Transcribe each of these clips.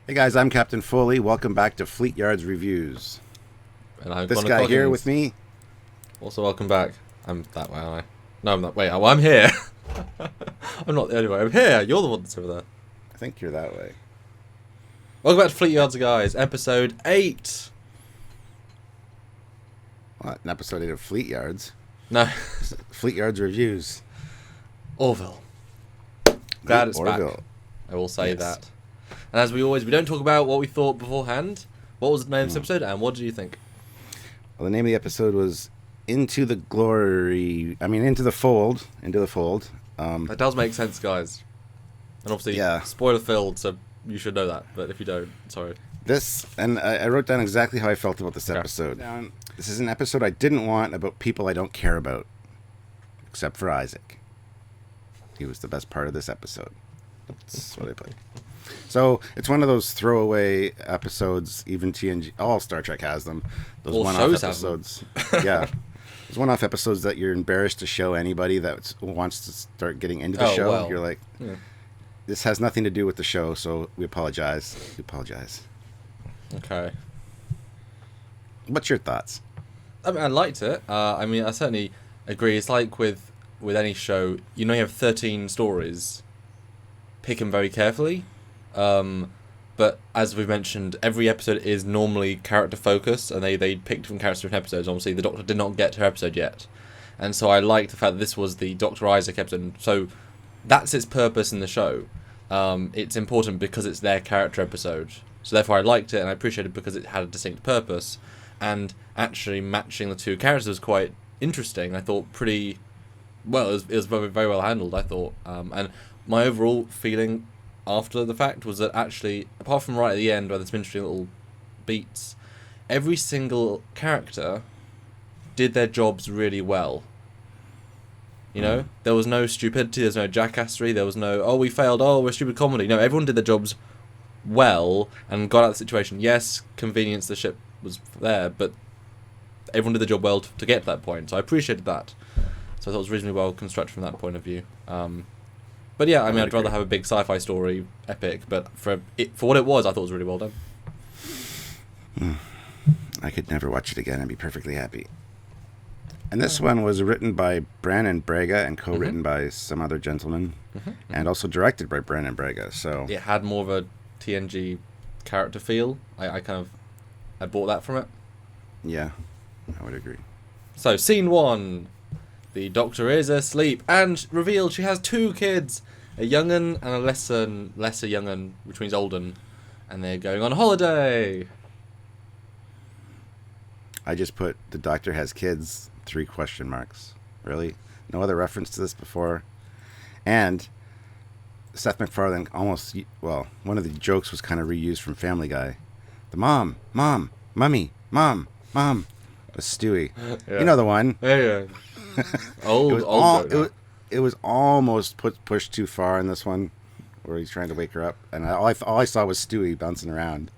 Hey guys, I'm Captain Foley. Welcome back to Fleetyards Reviews. And I'm This Connor guy here Coggins. with me. Also, welcome back. I'm that way, aren't I? No, I'm not. Wait, I'm here. I'm not the only way. I'm here. You're the one that's over there. I think you're that way. Welcome back to Fleetyards, guys. Episode 8. What? An episode 8 of Fleetyards? No. Fleetyards Reviews. Orville. Glad it's Orville. back. I will say Yes. that. And as we always, we don't talk about what we thought beforehand. What was the name of this episode, and what did you think? Well, the name of the episode was Into the Glory. Into the Fold. Into the Fold. That does make sense, guys. And obviously, Yeah. spoiler filled, so you should know that. But if you don't, sorry. I wrote down exactly how I felt about this Okay. episode. This is an episode I didn't want about people I don't care about. Except for Isaac. He was the best part of this episode. That's what I put. So it's one of those throwaway episodes. Even TNG, all Star Trek has them. Those All one-off shows have them. episodes. Yeah, those one-off episodes that you're embarrassed to show anybody that wants to start getting into the show. Well. You're like, this has nothing to do with the show, so we apologize. We apologize. Okay. What's your thoughts? I liked it. I certainly agree. It's like with any show, you have 13 stories. Pick them very carefully. But as we've mentioned, every episode is normally character focused, and they pick different characters in episodes. Obviously, the Doctor did not get to her episode yet, and so I liked the fact that this was the Dr. Isaac episode. So that's its purpose in the show. It's important because it's their character episode. So therefore, I liked it, and I appreciated it because it had a distinct purpose. And actually matching the two characters was quite interesting. I thought pretty well. It was very, very well handled, I thought. And my overall feeling after the fact was that actually, apart from right at the end where there's some interesting little beats, every single character did their jobs really well. There was no stupidity, there's no jackassery, there was no, oh, we failed, oh, we're stupid comedy. No, everyone did their jobs well and got out of the situation. Yes, convenience, the ship was there, but everyone did the job well to get to that point. So I appreciated that. So I thought it was reasonably well constructed from that point of view. But yeah, I'd rather have a big sci-fi story, epic, but for what it was, I thought it was really well done. I could never watch it again and be perfectly happy. And this one was written by Brannon Braga and co-written by some other gentleman, and also directed by Brannon Braga. So It had more of a TNG character feel. I bought that from it. yeah, I would agree. So, scene 1. The Doctor is asleep and revealed she has 2 kids. A young'un and a lesser young'un, which means olden. And they're going on holiday. I just put the Doctor has kids, 3 question marks. Really? No other reference to this before? And Seth MacFarlane one of the jokes was kind of reused from Family Guy. The mummy, mom. Was Stewie. Yeah. You know the one. Yeah. Old joke. It was almost pushed too far in this one, where he's trying to wake her up, and all I saw was Stewie bouncing around.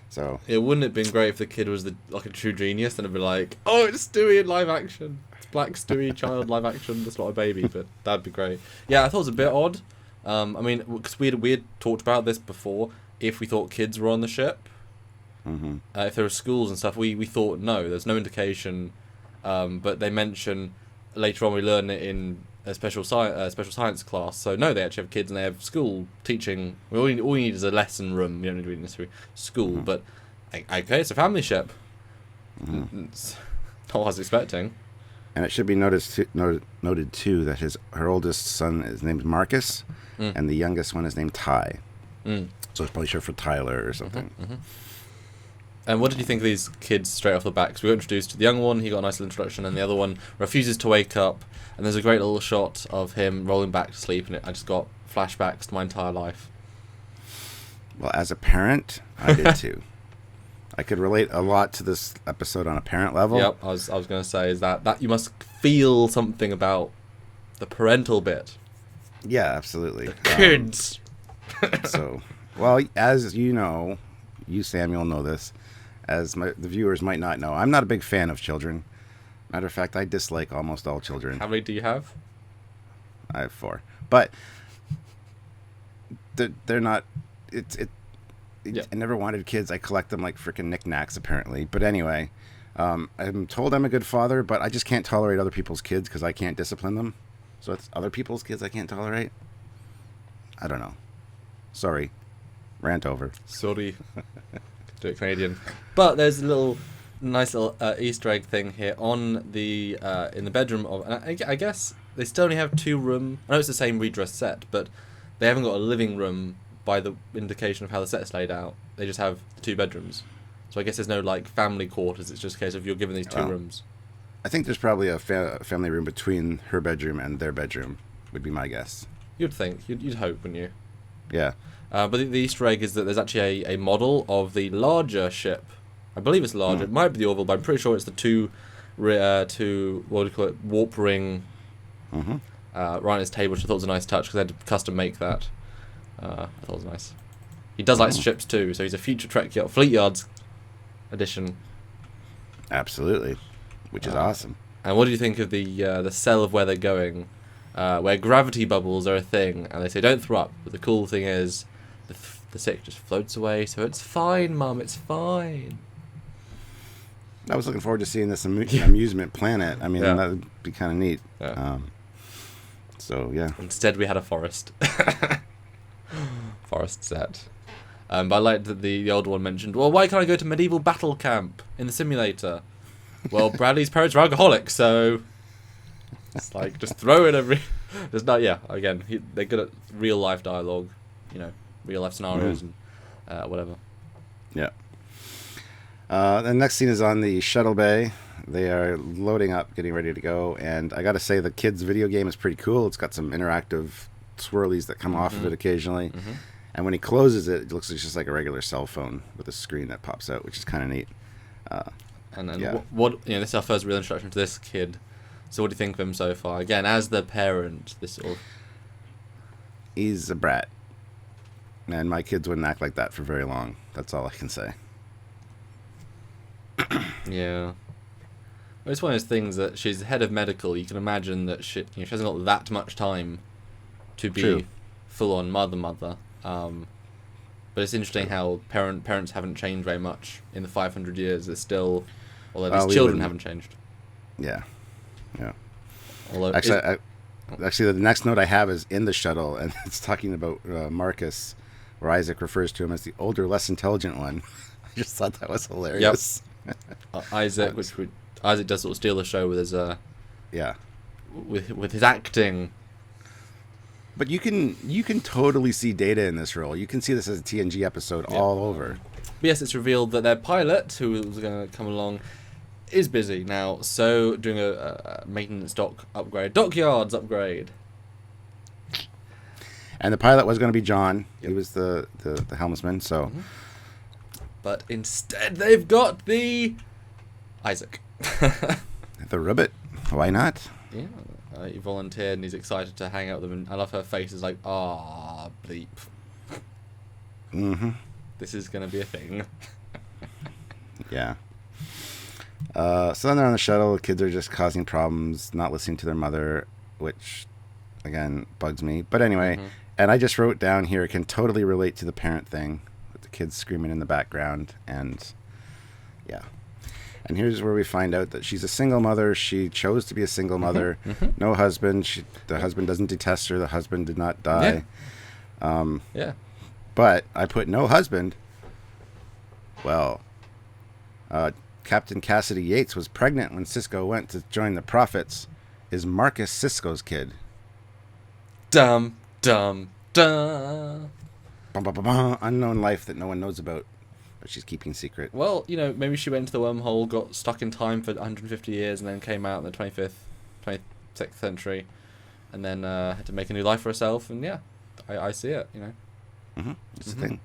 So It wouldn't have been great if the kid was like a true genius, then it'd be like, oh, it's Stewie in live action. It's Black Stewie child live action. That's not a baby, but that'd be great. Yeah, I thought it was a bit odd. Because we had talked about this before. If we thought kids were on the ship, if there were schools and stuff, we thought no. There's no indication, but they mention later on. We learn it in a special science class. So no, they actually have kids and they have school teaching. All you need is a lesson room. You don't need necessarily school, but okay, it's a family ship. It's not what I was expecting. And it should be noted too that her oldest son is named Marcus, and the youngest one is named Ty. So it's probably short for Tyler or something. And what did you think of these kids straight off the bat? Because we got introduced to the young one, he got a nice little introduction, and the other one refuses to wake up. And there's a great little shot of him rolling back to sleep, and I just got flashbacks to my entire life. Well, as a parent, I did too. I could relate a lot to this episode on a parent level. Yep, I was going to say is that you must feel something about the parental bit. Yeah, absolutely. Kids. So, well, as you know, you Samuel know this, as the viewers might not know, I'm not a big fan of children. Matter of fact, I dislike almost all children. How many do you have? I have 4, but they're not. Yeah. I never wanted kids. I collect them like freaking knickknacks, apparently. But anyway, I'm told I'm a good father, but I just can't tolerate other people's kids because I can't discipline them. So it's other people's kids I can't tolerate. I don't know. Sorry. Rant over. Sorry. Do it Canadian. But there's a nice little Easter egg thing here on the in the bedroom of. And I guess they still only have 2 room. I know it's the same redress set, but they haven't got a living room by the indication of how the set's laid out. They just have 2 bedrooms. So I guess there's no like family quarters. It's just a case of you're given these 2 rooms. I think there's probably a family room between her bedroom and their bedroom. Would be my guess. You'd think. You'd hope, wouldn't you? Yeah. But the Easter egg is that there's actually a model of the larger ship. I believe it's larger. It might be the Orville, but I'm pretty sure it's the two what do you call it, warp ring right on his table, which I thought was a nice touch because they had to custom make that. I thought it was nice. He does like ships too, so he's a future Trekyard, Fleetyards edition. Absolutely, which is awesome. And what do you think of the cell of where they're going, where gravity bubbles are a thing, and they say don't throw up, but the cool thing is the sick just floats away, so it's fine, Mum, it's fine. I was looking forward to seeing this amusement planet. I mean, that would be kind of neat. Yeah. So, yeah. Instead, we had a forest. Forest set. But I liked that the old one mentioned, well, why can't I go to medieval battle camp in the simulator? Well, Bradley's parents are alcoholics, so it's like, just throw it every... There's not, again, they're good at real-life dialogue, real-life scenarios and whatever. Yeah. The next scene is on the shuttle bay. They are loading up, getting ready to go, and I got to say the kid's video game is pretty cool. It's got some interactive swirlies that come off of it occasionally, and when he closes it, it looks just like a regular cell phone with a screen that pops out, which is kind of neat. And then what this is our first real introduction to this kid. So what do you think of him so far? Again, as the parent, this sort of... He's a brat, and my kids wouldn't act like that for very long. That's all I can say. Yeah. Well, it's one of those things that she's head of medical. You can imagine that she hasn't got that much time to be full-on mother. But it's interesting how parents haven't changed very much in the 500 years. It's still, although these children haven't changed. Yeah. Although Actually, the next note I have is in the shuttle, and it's talking about Marcus, where Isaac refers to him as the older, less intelligent one. I just thought that was hilarious. Isaac does sort of steal the show with his with his acting. But you can totally see Data in this role. You can see this as a TNG episode all over. But yes, it's revealed that their pilot, who was going to come along, is busy now. So doing a maintenance dockyards upgrade. And the pilot was going to be John. He was the helmsman. So. But instead, they've got the Isaac. The ribbit. Why not? Yeah. He volunteered and he's excited to hang out with them. And I love her face. Is like, bleep. This is going to be a thing. Yeah. So then they're on the shuttle. The kids are just causing problems, not listening to their mother, which, again, bugs me. But anyway, and I just wrote down here, it can totally relate to the parent thing. The kids screaming in the background, and and here's where we find out that she's a single mother. She chose to be a single mother. No husband. The husband doesn't detest her. The husband did not die. But I put no husband. Well, Captain Cassidy Yates was pregnant when Cisco went to join the Prophets. Is Marcus Cisco's kid? Dum. Unknown life that no one knows about, but she's keeping secret. Well, maybe she went into the wormhole, got stuck in time for 150 years, and then came out in the 26th century, and then had to make a new life for herself. And I see it. It's a thing.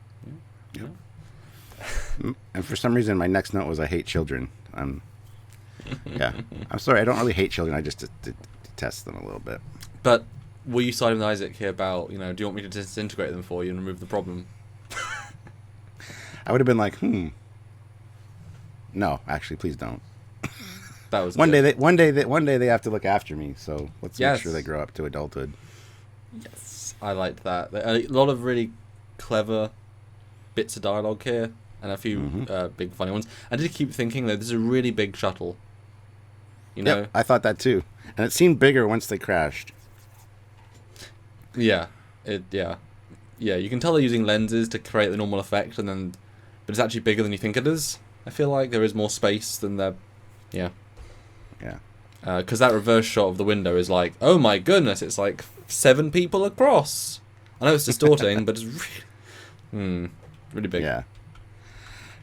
And for some reason, my next note was I hate children. I'm sorry. I don't really hate children. I just detest them a little bit. But. Were you siding with Isaac here about, do you want me to disintegrate them for you and remove the problem? I would have been like, no, actually, please don't. That was one day they have to look after me, so let's make sure they grow up to adulthood. Yes, I liked that. A lot of really clever bits of dialogue here and a few big funny ones. I did keep thinking though, this is a really big shuttle. You know? Yep, I thought that too, and it seemed bigger once they crashed. Yeah, yeah. You can tell they're using lenses to create the normal effect, but it's actually bigger than you think it is. I feel like there is more space than there. Yeah. Yeah. Because that reverse shot of the window is like, oh my goodness, it's like 7 people across. I know it's distorting, but it's really big. Yeah.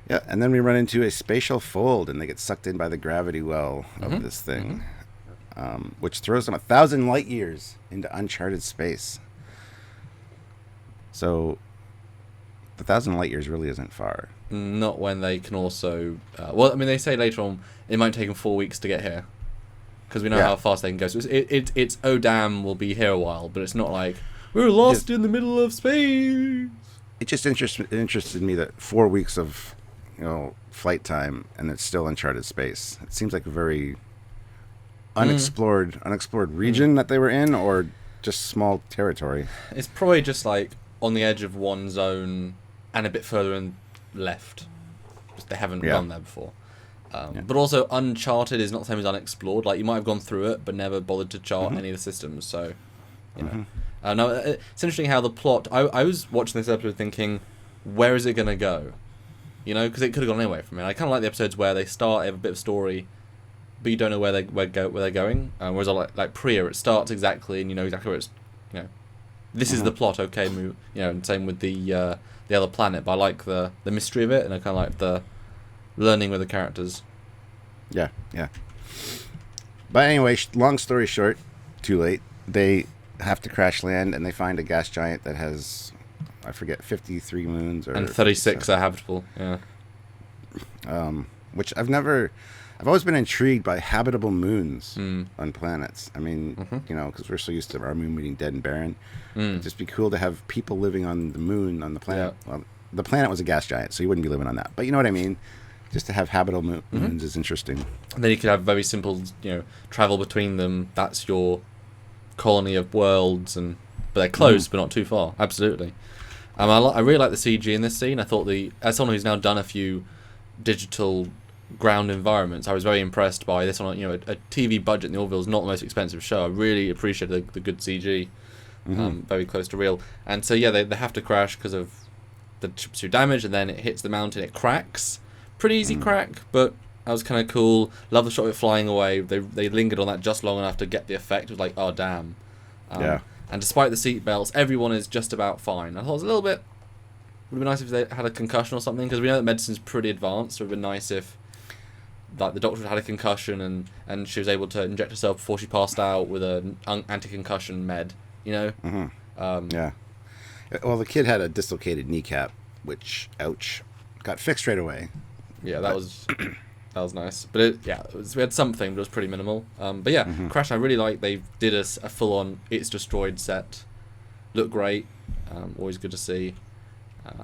Yeah, and then we run into a spatial fold, and they get sucked in by the gravity well of this thing, which throws them 1,000 light years into uncharted space. So, the 1,000 light years really isn't far. Not when they can also... well, I mean, they say later on it might take them 4 weeks to get here. Because we know how fast they can go. So it's oh damn, we'll be here a while. But it's not like, we're lost in the middle of space. It just interested me that 4 weeks of flight time, and it's still uncharted space. It seems like a very unexplored region that they were in, or just small territory. It's probably just like on the edge of one zone and a bit further in left. They haven't gone there before. But also, uncharted is not the same as unexplored. Like, you might have gone through it, but never bothered to chart any of the systems. So, you know. No, it's interesting how the plot... I was watching this episode thinking, where is it going to go? You know, because it could have gone anywhere from it. I kind of like the episodes where they start, have a bit of story, but you don't know where they're going. Whereas I like Priya, it starts exactly, and you know exactly where it's... You know, this is the plot. Okay, move. You know, and same with the other planet. But I like the mystery of it, and I kind of like the learning with the characters. Yeah. But anyway, long story short, too late. They have to crash land, and they find a gas giant that has, I forget, 53 moons and 36 are habitable. Yeah. Which I've always been intrigued by habitable moons on planets. I mean, because we're so used to our moon being dead and barren. It'd just be cool to have people living on the moon, on the planet. Yeah. Well, the planet was a gas giant, so you wouldn't be living on that. But you know what I mean? Just to have habitable moons is interesting. And then you could have very simple, travel between them. That's your colony of worlds, but they're close, but not too far. Absolutely. I really like the CG in this scene. I thought as someone who's now done a few digital ground environments, I was very impressed by this on a TV budget in the Orville is not the most expensive show. I really appreciated the good CG. Very close to real. And so they have to crash because of the ship's too damaged, and then it hits the mountain, it cracks. Pretty easy crack, but that was kind of cool. Love the shot of it flying away. They lingered on that just long enough to get the effect. It was like, oh damn. And despite the seatbelts, everyone is just about fine. I thought it was a little bit... Would have been nice if they had a concussion or something, because we know that medicine's pretty advanced. It would have been nice if the doctor had a concussion and she was able to inject herself before she passed out with an anti-concussion med, Yeah. Well, the kid had a dislocated kneecap, which, ouch, got fixed right away. Yeah, that was nice. But we had something, but it was pretty minimal. But yeah, Crash, I really like. They did a full-on It's Destroyed set. Looked great. Always good to see.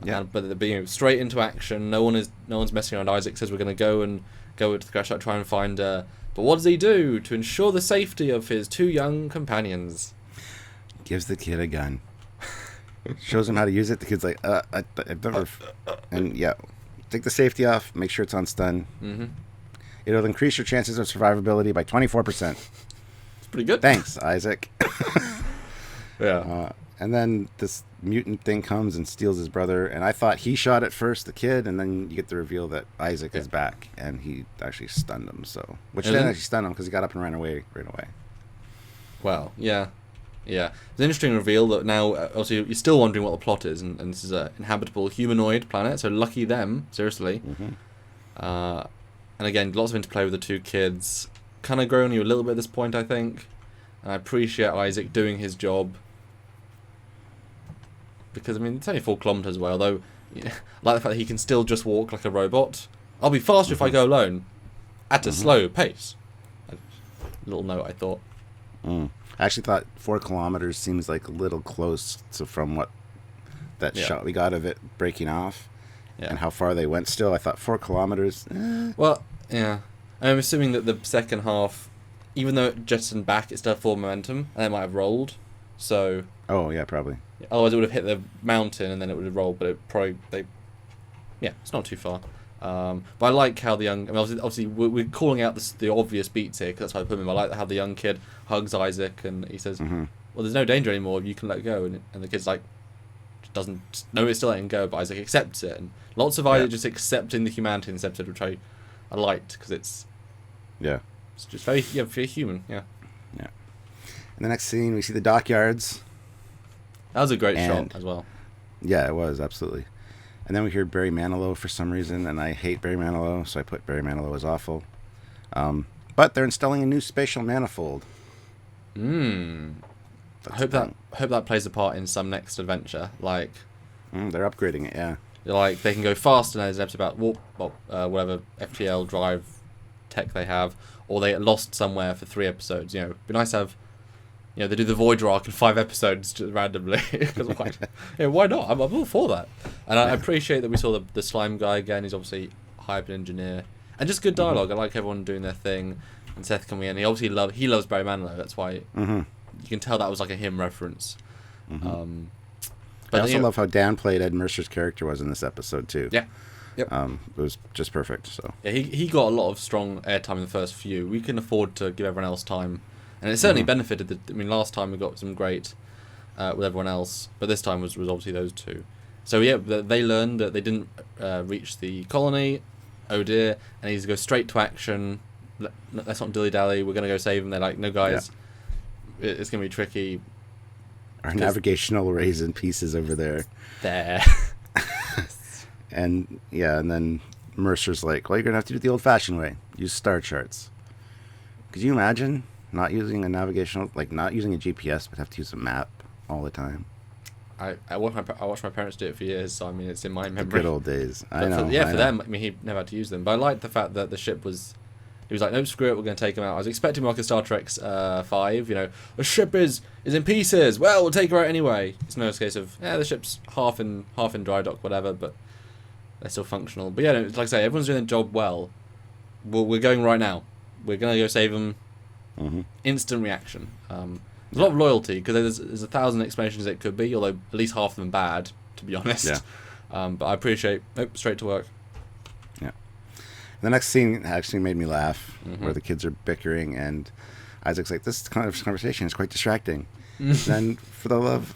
But they're being straight into action. No one's messing around. Isaac says we're going to go to the crash site, try and find her. But what does he do to ensure the safety of his 2 young companions? Gives the kid a gun. Shows him how to use it. The kid's like, I've never... And take the safety off. Make sure it's on stun. It'll increase your chances of survivability by 24%. It's pretty good. Thanks, Isaac. Yeah. And then this mutant thing comes and steals his brother. And I thought he shot at first, the kid, and then you get the reveal that Isaac is back, and he actually stunned him. Which didn't actually stun him because he got up and ran away right away. Well, yeah. It's an interesting reveal that now, also, you're still wondering what the plot is, and this is an inhabitable humanoid planet, so lucky them, seriously. And again, lots of interplay with the 2 kids. Kind of grown you a little bit at this point, I think. And I appreciate Isaac doing his job. Because, I mean, it's only 4 kilometres away, although I like the fact that he can still just walk like a robot. I'll be faster if I go alone. At a slow pace. A little note, I thought. I actually thought 4 kilometers seems like a little close to from what that shot we got of it breaking off and how far they went still. I thought 4 kilometers. Well, yeah. I'm assuming that the second half, even though it jettisoned back, it still had full momentum, and it might have rolled. So. Oh, yeah, probably. Otherwise, it would have hit the mountain and then it would have rolled, but it probably they Yeah, it's not too far. But I like how the young... I mean, obviously we're calling out the obvious beats here, because that's how I put him. I like how the young kid hugs Isaac, and he says, well, there's no danger anymore, you can let go. And the kid's like, doesn't know it's still letting go, but Isaac accepts it. And lots of Isaac just accepting the humanity in this episode, which I liked, because it's just very human, yeah. Yeah. In the next scene, we see the dockyards. That was a great shot as well. Yeah, it was, absolutely. And then we hear Barry Manilow for some reason, and I hate Barry Manilow, so I put Barry Manilow as awful. But they're installing a new spatial manifold. I hope that plays a part in some next adventure. Like, they're upgrading it, yeah. Like, they can go faster. Now there's an episode about whatever FTL drive tech they have, or they get lost somewhere for 3 episodes. You know, it'd be nice to have. You know, they do the Voyager arc in 5 episodes just randomly. Because why not? I'm all for that. And I appreciate that we saw the slime guy again. He's obviously a hybrid engineer. And just good dialogue. I like everyone doing their thing. And Seth coming in. He obviously loves Barry Manilow. That's why you can tell that was like a him reference. But I also love how downplayed Ed Mercer's character was in this episode, too. Yeah. Yep. It was just perfect. So yeah, he got a lot of strong airtime in the first few. We can afford to give everyone else time. And it certainly benefited. I mean, last time we got some great with everyone else, but this time was obviously those two. So yeah, they learned that they didn't reach the colony. Oh dear! And he's go straight to action. Let's not dilly dally. We're gonna go save them. They're like, no guys, it's gonna be tricky. Our navigational array's in pieces over there. And then Mercer's like, well, you're gonna have to do it the old-fashioned way. Use star charts. Could you imagine? Not using a navigational, like not using a GPS, but have to use a map all the time. I watched my parents do it for years, so I mean it's in my memory. The good old days. I know. For them, I mean he never had to use them. But I liked the fact that the ship was. He was like, no, screw it, we're going to take him out. I was expecting like a Star Trek 5, you know, the ship is in pieces. Well, we'll take her out anyway. It's no case of the ship's half in dry dock, whatever, but they're still functional. But yeah, like I say, everyone's doing their job well. We're going right now. We're going to go save them. Instant reaction. There's a lot of loyalty because there's 1,000 explanations it could be, although at least half of them bad, to be honest. Yeah. But I appreciate straight to work. Yeah. The next scene actually made me laugh, where the kids are bickering and Isaac's like, "This kind of conversation is quite distracting." Then, for the love,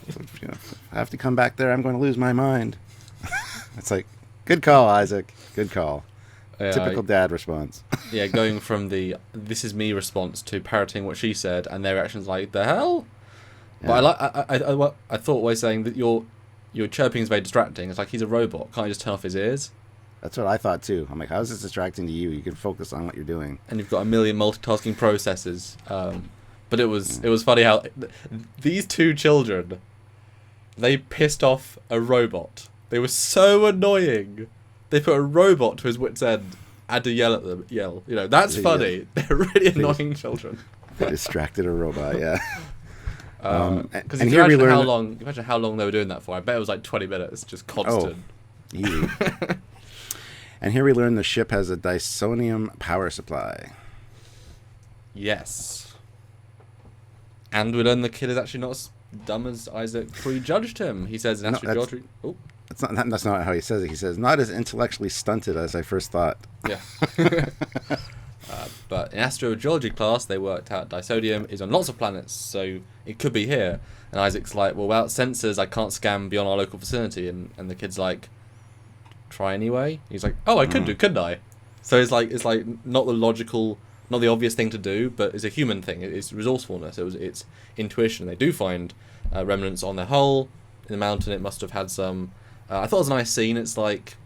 I have to come back there. I'm going to lose my mind. It's like, good call, Isaac. Good call. Yeah, typical dad response. Yeah, going from the "this is me" response to parroting what she said, and their reactions like, "The hell?" Yeah. But I thought was saying that your chirping is very distracting. It's like he's a robot. Can't you just turn off his ears? That's what I thought too. I'm like, how is this distracting to you? You can focus on what you're doing. And you've got a million multitasking processes. But it was funny how these 2 children, they pissed off a robot. They were so annoying. They put a robot to his wit's end and to yell at them. You know, that's funny. They're really annoying children. They distracted a robot, yeah. Because imagine how long they were doing that for. I bet it was like 20 minutes, just constant. Oh, easy. And here we learn the ship has a Dysonium power supply. Yes. And we learn the kid is actually not as dumb as Isaac prejudged him. He says in Astro George... Oh. That's not how he says it. He says, not as intellectually stunted as I first thought. Yeah. But in astrogeology class, they worked out Dysonium is on lots of planets, so it could be here. And Isaac's like, well, without sensors, I can't scan beyond our local vicinity. And the kid's like, try anyway. He's like, oh, I could do, couldn't I? So it's like not the logical, not the obvious thing to do, but it's a human thing. It's resourcefulness. It's intuition. They do find remnants on their hull. In the mountain, it must have had some... I thought it was a nice scene. It's like,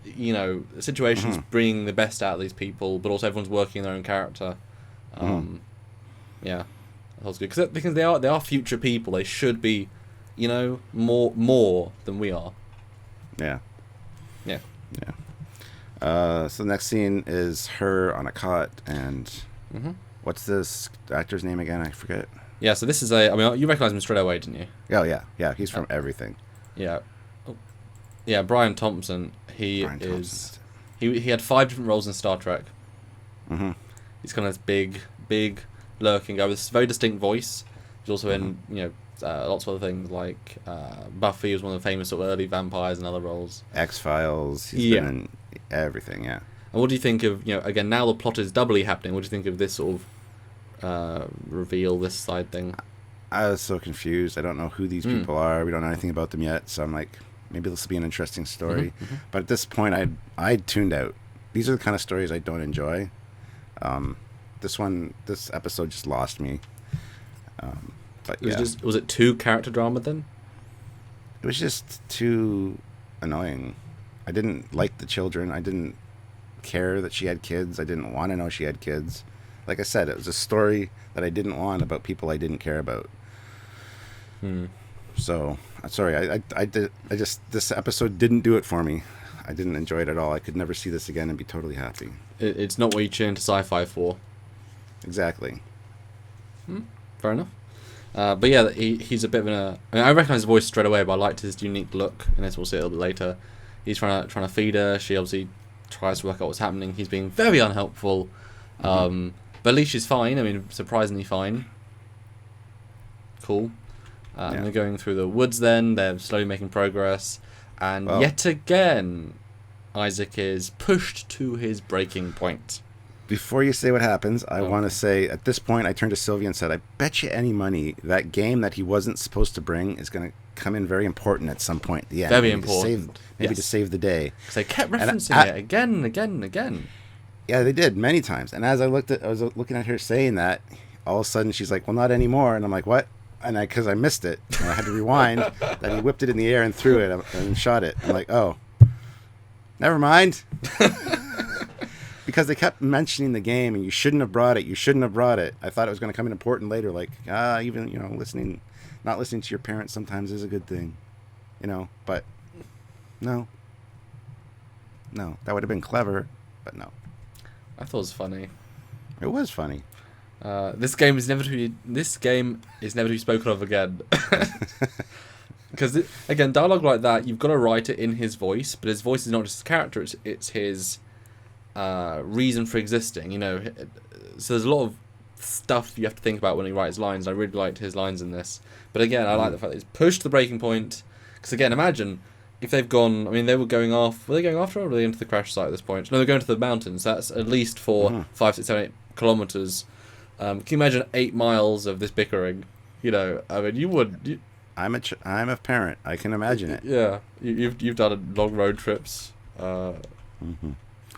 the situation's bringing the best out of these people, but also everyone's working their own character. Yeah, that was good because they are future people. They should be, more than we are. Yeah. Yeah. Yeah. So the next scene is her on a cot, and what's this actor's name again? I forget. Yeah. So this is you recognize him straight away, didn't you? Oh yeah. He's from everything. Yeah. Yeah, Brian Thompson. He had 5 different roles in Star Trek. He's kind of this big, lurking guy with this very distinct voice. He's also in, lots of other things like Buffy was one of the famous sort of early vampires and other roles. X-Files. He's been in everything. Yeah. And what do you think of, again, now the plot is doubly happening, what do you think of this sort of reveal, this side thing? I was so confused. I don't know who these people are. We don't know anything about them yet. So I'm like, maybe this will be an interesting story. But at this point, I tuned out. These are the kind of stories I don't enjoy. This episode just lost me. But Was it too character drama then? It was just too annoying. I didn't like the children. I didn't care that she had kids. I didn't want to know she had kids. Like I said, it was a story that I didn't want about people I didn't care about. So I'm sorry. This episode didn't do it for me. I didn't enjoy it at all. I could never see this again and be totally happy. It's not what you tune into sci-fi for. Exactly. Fair enough. But yeah, he's a bit of I recognise his voice straight away, but I liked his unique look, and as we'll see a little bit later. He's trying to feed her. She obviously tries to work out what's happening. He's being very unhelpful. But at least she's fine. I mean, surprisingly fine. Cool. And they're going through the woods then. They're slowly making progress. And yet again, Isaac is pushed to his breaking point. Before you say what happens, I want to say, at this point, I turned to Sylvia and said, I bet you any money that game that he wasn't supposed to bring is going to come in very important at some point at the end. Very important. To save the day. Because they kept referencing it again and again and again. Yeah, they did, many times. And as I was looking at her saying that, all of a sudden she's like, well, not anymore. And I'm like, what? And because I missed it, and I had to rewind, that he whipped it in the air and threw it and shot it. I'm like, oh, never mind. Because they kept mentioning the game, and you shouldn't have brought it. You shouldn't have brought it. I thought it was going to come in important later. Like, even not listening to your parents sometimes is a good thing, But no, that would have been clever, but no. I thought it was funny. It was funny. This game is never to be spoken of again. Because again, dialogue like that, you've got to write it in his voice, but his voice is not just his character; it's his reason for existing. So there's a lot of stuff you have to think about when he writes lines. I really liked his lines in this, but again, I like the fact that he's pushed to the breaking point. Because again, imagine if they've gone. I mean, they were going off. Were they going after, or were they into the crash site at this point? No, they're going to the mountains. That's at least for 5, 6, 7, 8 kilometers. Can you imagine 8 miles of this bickering? I mean, you would. I'm a parent. I can imagine it. Yeah, you've done long road trips. I've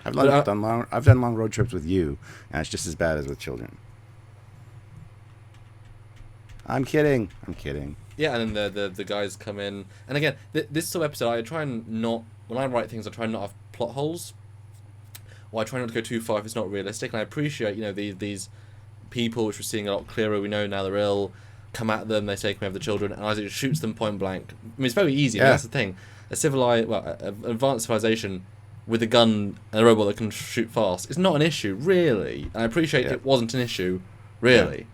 done long road trips with you, and it's just as bad as with children. I'm kidding. Yeah, and then the guys come in, and again, this sort of episode, I try and not, when I write things, I try and not have plot holes, or I try not to go too far if it's not realistic. And I appreciate, these people, which we're seeing a lot clearer. We know now they're ill. Come at them. They say, "Can we have the children?" And Isaac just shoots them point blank. I mean, it's very easy. Yeah. That's the thing. An advanced civilization with a gun and a robot that can shoot fast is not an issue, really. And I appreciate it wasn't an issue, really. Yeah.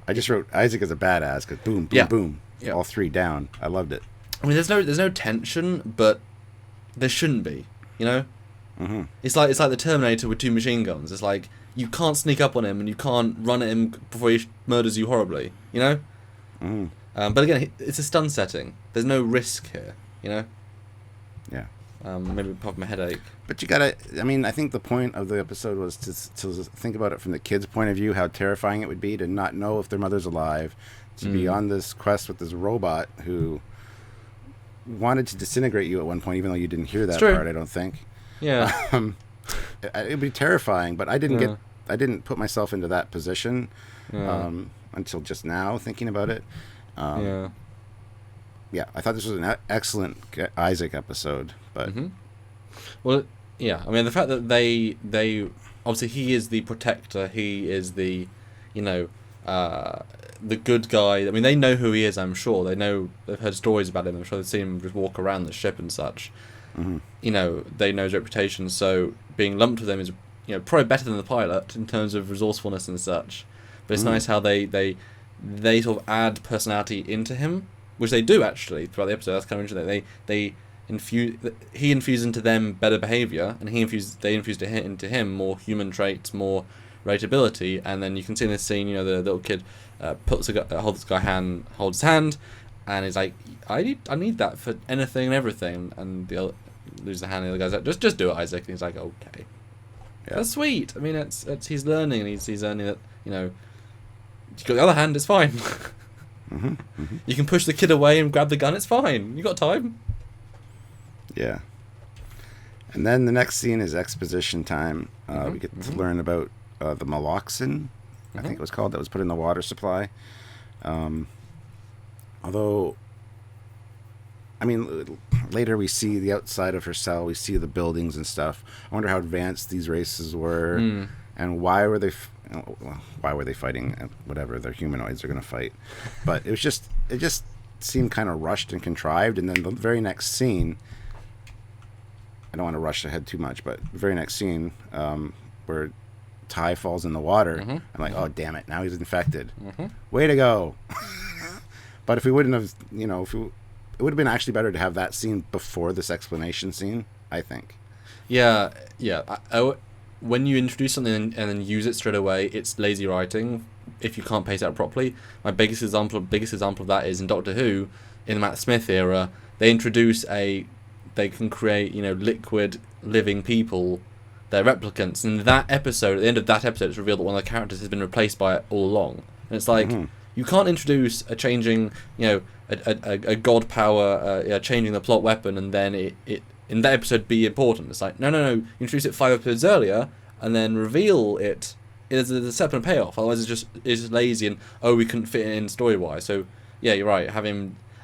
I just wrote Isaac as a badass because boom, boom, boom, all 3 down. I loved it. I mean, there's no tension, but there shouldn't be. Mm-hmm. It's like the Terminator with 2 machine guns. It's like you can't sneak up on him and you can't run at him before he murders you horribly. Mm-hmm. But again, it's a stun setting. There's no risk here. Yeah. Maybe apart from a headache. But you gotta. I mean, I think the point of the episode was to think about it from the kid's point of view, how terrifying it would be to not know if their mother's alive, to be on this quest with this robot who wanted to disintegrate you at one point, even though you didn't hear that part. I don't think. Yeah. It'd be terrifying, but I didn't put myself into that position until just now, thinking about it. Yeah, I thought this was an excellent Isaac episode, but well, yeah. I mean, the fact that they obviously he is the protector, he is the the good guy. I mean, they know who he is. I'm sure they've heard stories about him. I'm sure they've seen him just walk around the ship and such. They know his reputation. So being lumped with them is probably better than the pilot in terms of resourcefulness and such. But it's nice how they sort of add personality into him, which they do actually throughout the episode. That's kind of interesting. He infused into them better behavior, and they infused into him more human traits, more relatability. And then you can see in this scene, the little kid holds his hand, and he's like, I need that for anything and everything. And the other loses the hand, and the other guy's like, just do it, Isaac. And he's like, okay. Yeah. That's sweet. I mean, it's he's learning, and he's learning that, you got the other hand, it's fine. You can push the kid away and grab the gun, it's fine. You got time. Yeah. And then the next scene is exposition time. We get to learn about the Maloxin, I think it was called, that was put in the water supply. Although, I mean, later we see the outside of her cell, we see the buildings and stuff. I wonder how advanced these races were, and why were they fighting? Whatever, they're humanoids, they're going to fight. But it just seemed kind of rushed and contrived. And then the very next scene, I don't want to rush ahead too much, but the very next scene, where Ty falls in the water, I'm like, oh, damn it, now he's infected. Way to go. But if we wouldn't have, it would have been actually better to have that scene before this explanation scene, I think. Yeah. When you introduce something and then use it straight away, it's lazy writing if you can't pace it out properly. My biggest example of that is in Doctor Who, in the Matt Smith era. They introduce they can create, liquid living people, they're replicants. And at the end of that episode, it's revealed that one of the characters has been replaced by it all along. And it's like, you can't introduce a changing, a god power, changing the plot weapon, and then it in that episode be important. It's like, no, you introduce it 5 episodes earlier, and then reveal it. There's a separate payoff. Otherwise, it's just lazy, and we couldn't fit it in story-wise. So, yeah, you're right.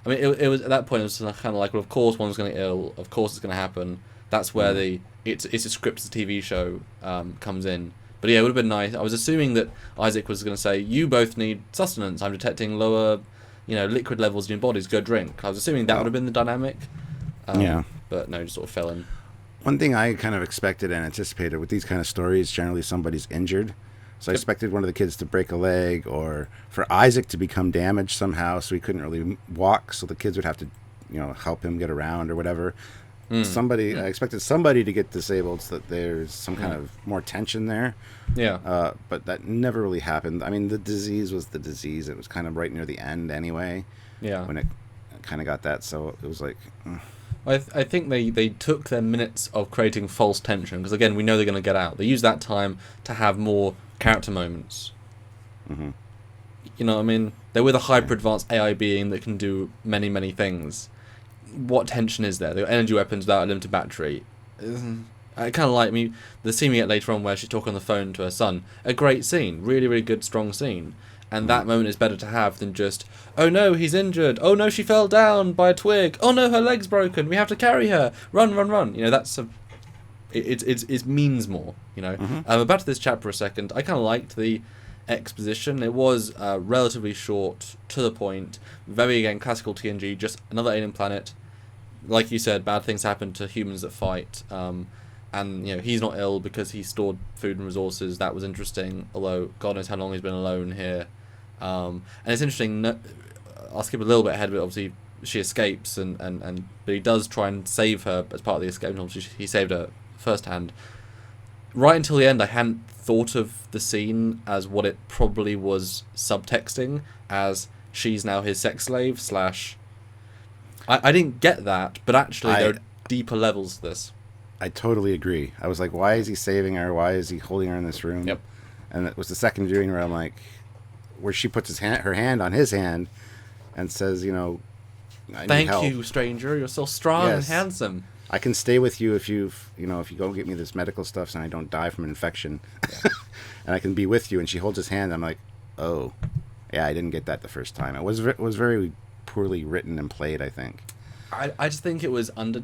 It was at that point, it was kind of like, well, of course one's going to get ill. Of course it's going to happen. That's where it's a script, it's a TV show comes in. But yeah, it would have been nice. I was assuming that Isaac was going to say, you both need sustenance. I'm detecting lower, liquid levels in your bodies. Go drink. I was assuming that would have been the dynamic. But no, just sort of fell in. One thing I kind of expected and anticipated with these kind of stories, generally somebody's injured. So I expected one of the kids to break a leg, or for Isaac to become damaged somehow so he couldn't really walk, so the kids would have to, help him get around or whatever. I expected somebody to get disabled so that there's some kind of more tension there. Yeah. But that never really happened. I mean, the disease was the disease. It was kind of right near the end anyway. Yeah. When it kind of got that, so it was like... I think they took their minutes of creating false tension, because again, we know they're going to get out. They use that time to have more character moments. You know what I mean? They're with a hyper-advanced AI being that can do many, many things. What tension is there? They've got energy weapons without a limited battery. I kind of like the scene we get later on where she's talking on the phone to her son. A great scene. Really, really good, strong scene. And that moment is better to have than just, oh no, he's injured. Oh no, she fell down by a twig. Oh no, her leg's broken. We have to carry her. Run. It means more, Back to this chapter for a second. I kind of liked the exposition. It was relatively short, to the point. Very, again, classical TNG, just another alien planet. Like you said, bad things happen to humans that fight. And, he's not ill because he stored food and resources. That was interesting, although God knows how long he's been alone here. And it's interesting, I'll skip a little bit ahead, but obviously she escapes, but he does try and save her as part of the escape, and obviously he saved her firsthand. Right until the end, I hadn't thought of the scene as what it probably was subtexting, as she's now his sex slave / I didn't get that, but actually there are deeper levels to this. I totally agree. I was like, why is he saving her? Why is he holding her in this room? Yep. And it was the second viewing where I'm like, where she puts her hand on his hand and says, I Thank need help. you, stranger. You're so strong and handsome. I can stay with you if you go get me this medical stuff and I don't die from an infection. Yeah. And I can be with you. And she holds his hand. I'm like, oh, yeah, I didn't get that the first time. It was very poorly written and played, I think. I just think it was this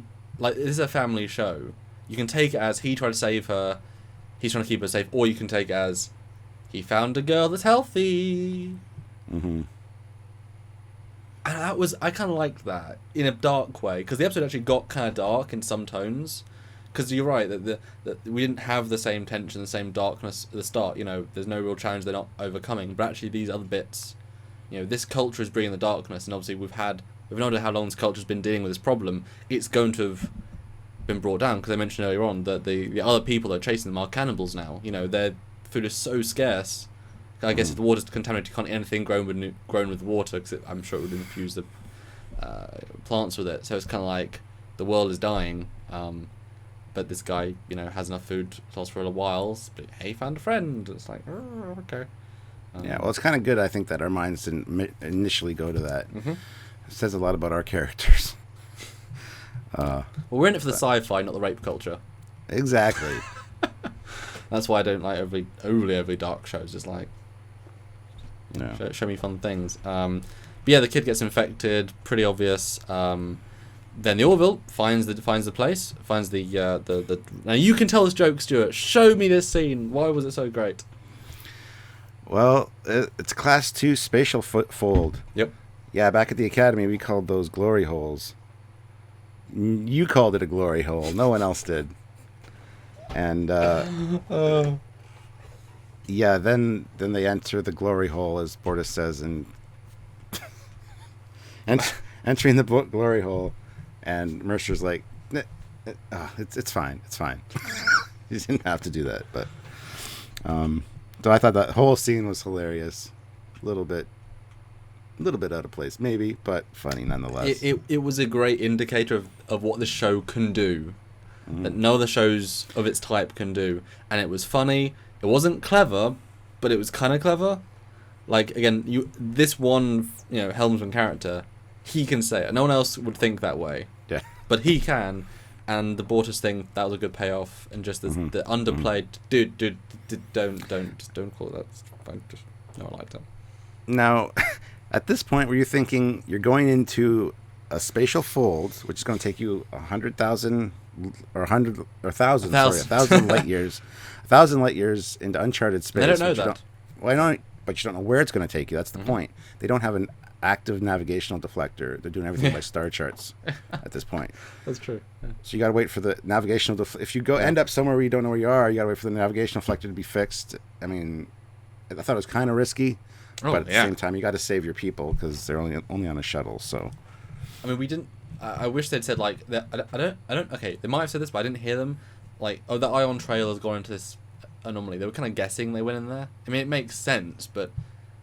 is a family show. You can take it as he tried to save her, he's trying to keep her safe, or you can take it as he found a girl that's healthy. And I kind of liked that in a dark way, because the episode actually got kind of dark in some tones. Because you're right that we didn't have the same tension, the same darkness at the start. There's no real challenge they're not overcoming. But actually, these other bits, this culture is bringing the darkness, and obviously we've no idea how long this culture's been dealing with this problem. It's going to have been brought down, because I mentioned earlier on that the other people that are chasing them are cannibals now. They're food is so scarce. I guess if the water's contaminated, you can't eat anything grown with water, because I'm sure it would infuse the plants with it. So it's kind of like the world is dying, but this guy, has enough food to last for a while. But hey, found a friend. It's like, oh, okay. Yeah, well, it's kind of good, I think, that our minds didn't initially go to that. Mm-hmm. It says a lot about our characters. Well, we're in it for the sci-fi, not the rape culture. Exactly. That's why I don't like overly dark shows. Just like, show me fun things. But yeah, the kid gets infected. Pretty obvious. Then the Orville finds the place. Finds the. Now you can tell this joke, Stuart. Show me this scene. Why was it so great? Well, it's Class 2 spatial fold. Yep. Yeah, back at the academy, we called those glory holes. You called it a glory hole. No one else did. And yeah, then they enter the glory hole, as Bortus says, and entering the glory hole, and Mercer's like, it's fine. You didn't have to do that, but so I thought that whole scene was hilarious. A little bit out of place, maybe, but funny nonetheless. It was a great indicator of what the show can do, that no other shows of its type can do. And it was funny. It wasn't clever, but it was kind of clever. Like, again, this one, helmsman character, he can say it. No one else would think that way. Yeah. But he can. And the Bortus thing, that was a good payoff. And just the underplayed, dude, don't call it that. No, I liked it. Now, at this point, were you thinking you're going into a spatial fold, which is going to take you 1,000 light years, 1,000 light years into uncharted space? I don't know that. But you don't know where it's going to take you. That's the point. They don't have an active navigational deflector. They're doing everything by star charts at this point. That's true. Yeah. So you got to wait for the navigational. If you end up somewhere where you don't know where you are, you got to wait for the navigational deflector to be fixed. I mean, I thought it was kind of risky, but at the same time, you got to save your people because they're only on a shuttle. So, I mean, we didn't. I wish they'd said like that. I don't. Okay, they might have said this, but I didn't hear them. Like, the ion trail has gone into this anomaly. They were kind of guessing they went in there. I mean, it makes sense, but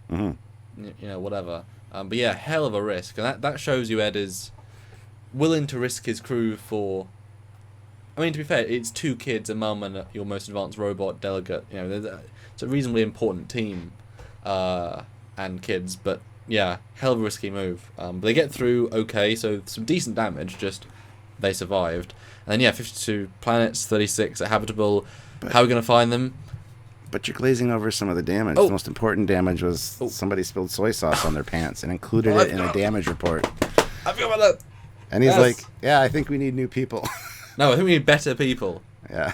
whatever. But yeah, hell of a risk, and that shows you Ed is willing to risk his crew for. I mean, to be fair, it's 2 kids, a mum, and your most advanced robot delegate. It's a reasonably important team, and kids. But yeah, hell of a risky move. But they get through okay, so some decent damage. Just they survived, and then 52 planets, 36 are habitable. But how are we gonna find them? But you're glazing over some of the damage. The most important damage was somebody spilled soy sauce on their pants and included it in a damage report. I forgot about that. And he's like, yeah, I think we need new people. No, I think we need better people. Yeah.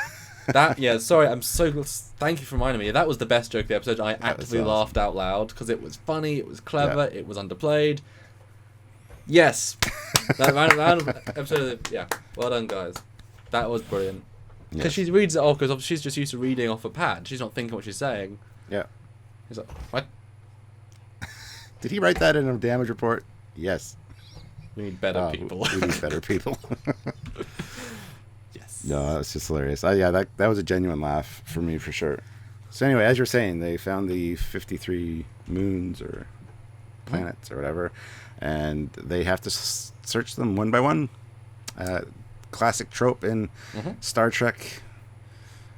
Sorry, thank you for reminding me. That was the best joke of the episode. I actively laughed out loud because it was funny, it was clever, it was underplayed. Yes. That round episode well done, guys. That was brilliant. Because she reads it off, because she's just used to reading off a pad. She's not thinking what she's saying. Yeah. He's like, what? Did he write that in a damage report? Yes. We need better people. We need better people. Yes. No, that was just hilarious. That was a genuine laugh for me, for sure. So anyway, as you're saying, they found the 53 moons or planets or whatever, and they have to search them one by one. Classic trope in Star Trek,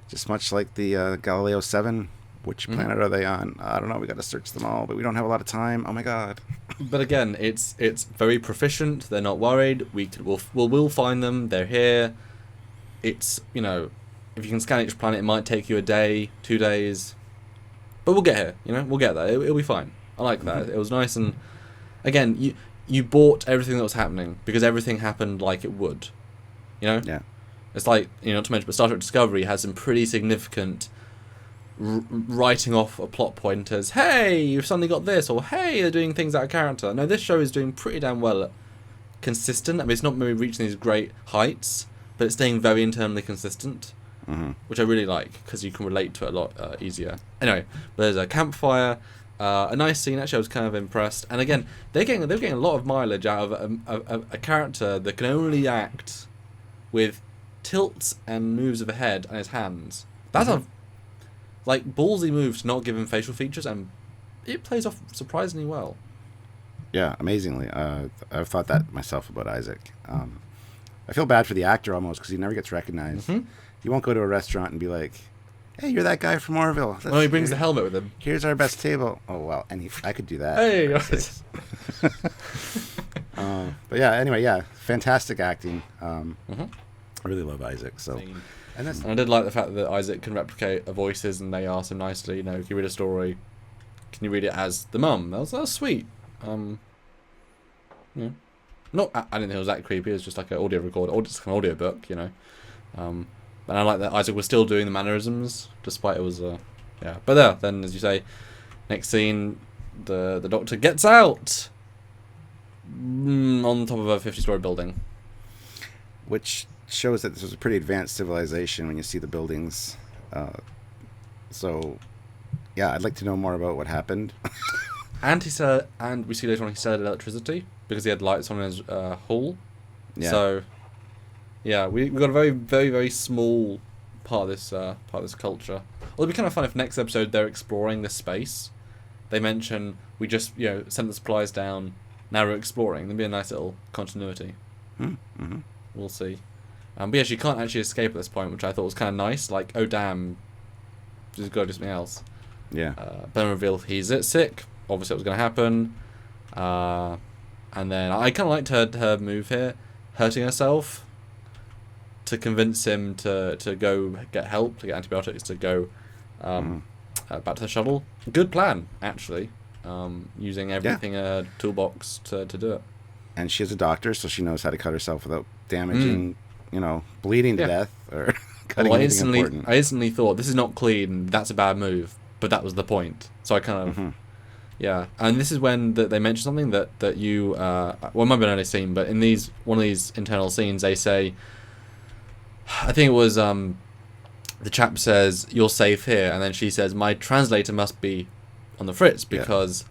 just much like the Galileo 7. Which planet are they on? I don't know. We got to search them all, but we don't have a lot of time. Oh my god! But again, it's very proficient. They're not worried. We'll find them. They're here. It's if you can scan each planet, it might take you a day, 2 days, but we'll get here. We'll get there. It'll be fine. I like that. It was nice, and again, you bought everything that was happening because everything happened like it would. Yeah. It's like, not to mention, but Star Trek Discovery has some pretty significant writing off a plot point as, hey, you've suddenly got this, or hey, they're doing things out of character. No, this show is doing pretty damn well at consistent. I mean, it's not maybe reaching these great heights, but it's staying very internally consistent, which I really like because you can relate to it a lot easier. Anyway, there's a campfire. A nice scene. Actually, I was kind of impressed. And again, they're getting a lot of mileage out of a character that can only act with tilts and moves of the head and his hands. That's like, ballsy move to not give him facial features, and it plays off surprisingly well. Yeah, amazingly. I've thought that myself about Isaac. I feel bad for the actor almost because he never gets recognized. Mm-hmm. He won't go to a restaurant and be like, "Hey, you're that guy from Orville." Well, he brings the helmet with him. Here's our best table. Oh well, and I could do that. Hey, but yeah, anyway, yeah, fantastic acting. Mm-hmm. I really love Isaac. So, and I did like the fact that Isaac can replicate voices, and they asked him nicely, can you read a story? Can you read it as the mum? That was sweet. Yeah. Not, I didn't think it was that creepy. It was just like an audio recorder, or just an audio book, And I like that Isaac was still doing the mannerisms, despite it was, yeah. But then, as you say, next scene, the Doctor gets out on top of a 50-story building, which shows that this was a pretty advanced civilization when you see the buildings. So, yeah, I'd like to know more about what happened. And we see later on he said electricity because he had lights on his hall. Yeah. So, yeah, we got a very, very, very small part of this culture. Well, it'd be kind of fun if next episode they're exploring this space. They mention we just sent the supplies down. Now we're exploring. There'd be a nice little continuity. Mm-hmm. We'll see. But yeah, she can't actually escape at this point, which I thought was kind of nice. Like, oh damn, she's got to do something else. Yeah. But then revealed he's sick. Obviously, it was going to happen. And then I kind of liked her move here, hurting herself to convince him to go get help, to get antibiotics, to go back to the shuttle. Good plan, actually. Using everything in her toolbox to do it. And she's a doctor, so she knows how to cut herself without damaging, bleeding to death or cutting anything important. I instantly thought, this is not clean, that's a bad move. But that was the point. So I kind of... Yeah, and this is when they mention something that you... well, it might be an early scene, but in one of these internal scenes, they say... I think it was... the chap says, "You're safe here," and then she says, "My translator must be on the fritz because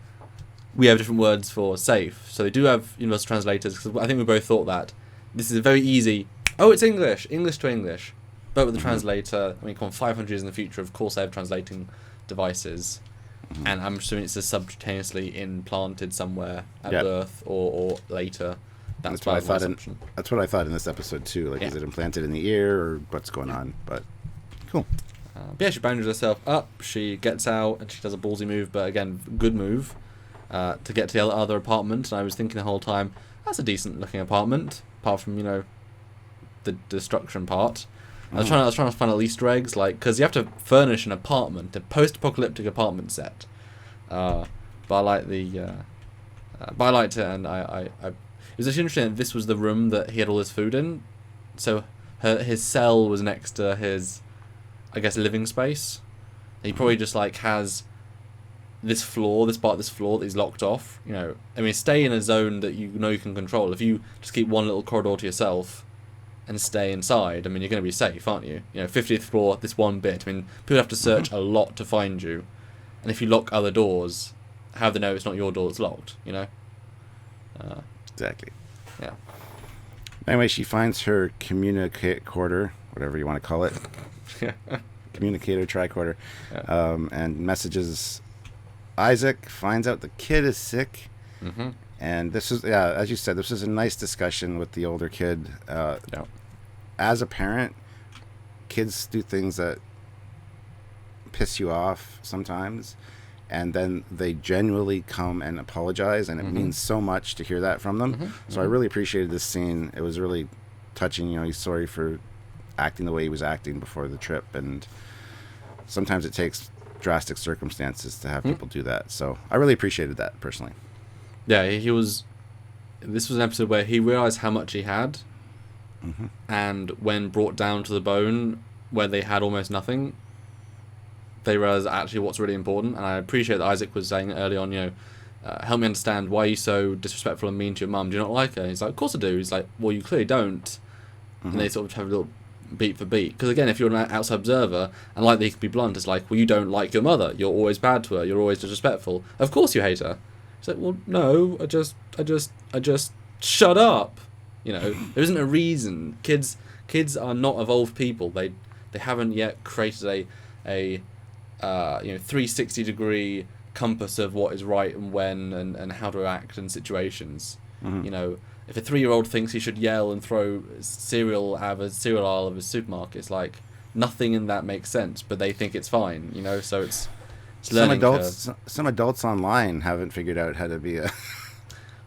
we have different words for safe." So they do have universal translators, because I think we both thought that. This is a very easy... Oh, it's English to English. But with the translator, come on, 500 years in the future, of course they have translating devices. And I'm assuming it's just subcutaneously implanted somewhere at birth or later. That's what I thought. That's what I thought in this episode too. Like, is it implanted in the ear or what's going on? But cool. But yeah, she boundaries herself up. She gets out and she does a ballsy move, but again, good move to get to the other apartment. And I was thinking the whole time, that's a decent looking apartment, apart from the destruction part. I was trying to find Easter eggs, like, because you have to furnish an apartment, a post-apocalyptic apartment set. But I liked it, and it was actually interesting that this was the room that he had all his food in. So his cell was next to his, I guess, living space. And he probably just has this part of this floor that he's locked off. Stay in a zone that you can control. If you just keep one little corridor to yourself and stay inside, you're going to be safe, aren't you? 50th floor, this one bit. People have to search a lot to find you. And if you lock other doors, how do they know it's not your door that's locked, Exactly. Yeah. Anyway, she finds her communicator, whatever you want to call it. Communicator, tricorder. Yeah. And messages Isaac, finds out the kid is sick. Mm-hmm. And this is, as you said, this is a nice discussion with the older kid. As a parent, kids do things that piss you off sometimes, and then they genuinely come and apologize, and it means so much to hear that from them. So I really appreciated this scene. It was really touching. He's sorry for acting the way he was acting before the trip, and sometimes it takes drastic circumstances to have people do that. So I really appreciated that personally. Yeah, this was an episode where he realised how much he had, and when brought down to the bone, where they had almost nothing, they realised actually what's really important. And I appreciate that Isaac was saying early on, help me understand, why are you so disrespectful and mean to your mum? Do you not like her? And he's like, of course I do. He's like, well, you clearly don't. And they sort of have a little beat for beat. Because again, if you're an outside observer, and like they could be blunt, it's like, well, you don't like your mother. You're always bad to her. You're always disrespectful. Of course you hate her. It's like, well, no, I just shut up. There isn't a reason. Kids are not evolved people. They haven't yet created a 360-degree compass of what is right and when and how to act in situations. Mm-hmm. You know, if a 3-year-old thinks he should yell and throw cereal out of a cereal aisle of a supermarket, it's like nothing in that makes sense, but they think it's fine. You know, so it's learning curve. Some adults online haven't figured out how to be a.